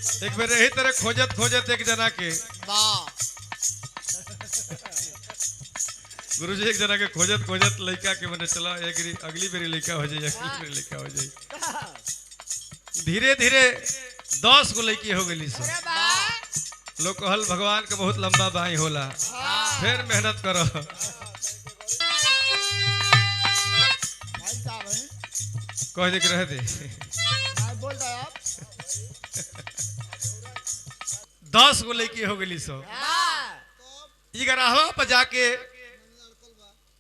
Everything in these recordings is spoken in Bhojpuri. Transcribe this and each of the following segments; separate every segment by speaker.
Speaker 1: एक बार यही तरह खोजत खोजत एक जना के गुरुजी एक जना के खोजत खोजत लड़का के मैंने चला अगली बेरी लड़का हो जाए, अगली बेरी लड़का हो जाए। धीरे धीरे 10 गो लड़की हो गई। लोग कहल भगवान के बहुत लंबा बाई होला, फिर मेहनत करो। कह दे रहे थे 10 गो लड़की हो गई। सो ग्राहवा पर जाके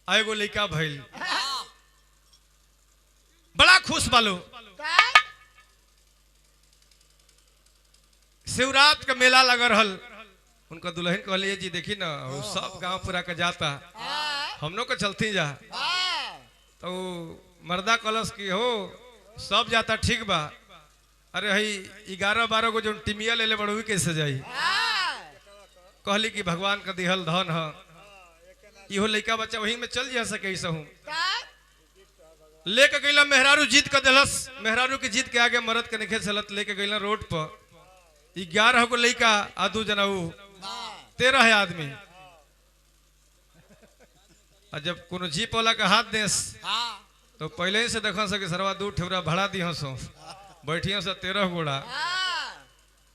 Speaker 1: एगो लड़का भइल, बड़ा खुश बालो। शिवरात का मेला लगा रहल। उनका दुल्हन कहलिए जी देखी ना वो सब गांव पूरा का जाता, हम लोग को चलती जा। तो मर्दा कलश की हो सब जाता ठीक बा, अरे हई 11-12 गो जो टिमिया ले ले बड़वी कैसे जाई। कहली कि भगवान का दिहल धन है, इहो लड़का बच्चा वही में चल जा सके। लेके गईला मेहरारू जीत के दिलस। मेहरारू की जीत के आगे मरद के निखे चलत लेके गईला रोड पर। 11 गो लड़का आदू जनाऊ 13 आदमी। और जब कोनो जीप वाला का हाथ देस तो पहले ही से देखा सके सरवा 2 ठेवरा भाड़ा दियो सो बैठियो से 13 गोड़ा।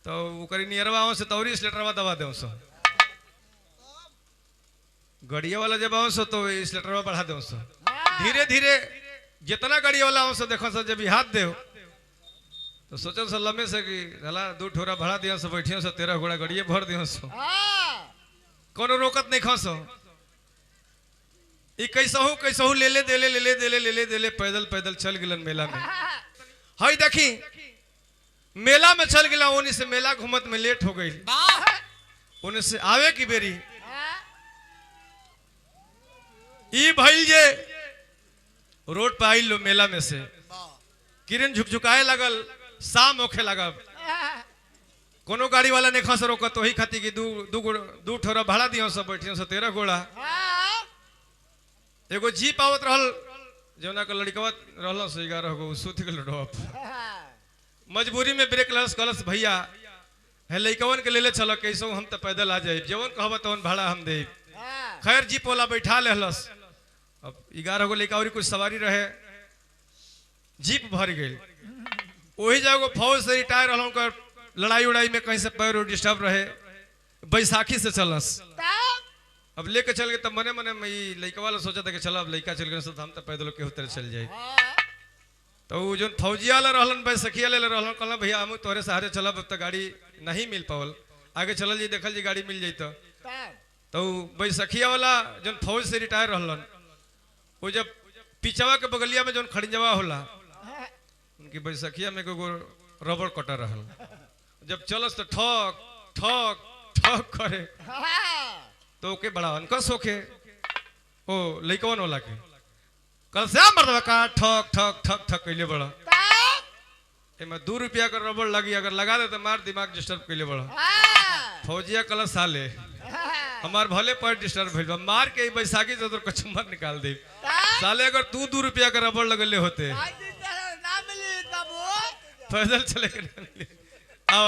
Speaker 1: तो करी नियरवा से तौरी स्लेटरवा दबा दे सो, गड़िया वाला जब आओ सो तो स्लेटरवा बढ़ा दो सो। धीरे धीरे जितना गड़िया वाला आओ सो देखो सो जब हाथ दे तो सोचो सो लम्बे से कि हला 2 ठोरा भाड़ा दियो सो बैठियो सो 13 घोड़ा गड़िए भर दियो सो। कोनो रोकत नहीं खसो। ई कैसहू ले ले पैदल पैदल चल गिलन मेला में। हई देखी मेला में चल गिला, ओनी से मेला घूमत में लेट हो गई। ओने से आवे की बेरी ई भइल जे रोड पे आइल लो मेला में से किरण झुकझुकाए लगल, शाम होखे लगल। कोनो गाड़ी वाला ने खस रोकत वही खाती कि 2 ठोरा भाड़ा दियो सब बैठियो से 13 घोड़ा। एगो जीप आवत रहल जौना का लड़कवा रहल से 11 गो सुत गेल रोड। मजबूरी में ब्रेक लस कलस भैया है लड़कवन के लेले चलो कैसो हम तो पैदल आ जाए, जवन कहब तवन भाड़ा हम दे। खैर जीप वाला बैठा लेहलस। अब 11 गो लड़का और कुछ सवारी रहे, जीप भर गई। वही जगह फौज से रिटायर रहल, उनकर लड़ाई उड़ाई में कहीं से पैर डिस्टर्ब रहे, बैसाखी से चलस। अब लेके चल गए तब मने मने में लड़का वाला सोचा था कि चलो अब लड़का चल गए तो हम तो पैदल के उतर चल जाए। तो वो जो फौजिया वाला रहलन बैसखिया ले रहलन कहला भैया हम तोहरे सहारे चलब, अब तो गाड़ी नहीं मिल पावल, आगे चलल जी देखल जी गाड़ी मिल जाई। तो बैसखिया वाला जो फौज से रिटायर रहलन वो जब पिछवा के बगलिया में जो खड़िंजवा होला उनकी बैसखिया में एगो रबड़ कटर रहल। जब चलस तो ठक ठक ठक करे तो ओके बड़ा अनकस होके ओ लइकवन वाला के कल से मर्दवा का ठक ठक ठक ठक कैले बड़ा। एमे 2 रुपया का रबड़ लगी, अगर लगा दे तो मार दिमाग डिस्टर्ब कैले बड़ा। फौजिया कल साले हमार भले पैर डिस्टर्ब भइल बा, मार के बैसाखी से तोर कचुम्बर निकाल दे साले। अगर तू 2 रुपया का रबड़ लगले होते पैदल चले के आओ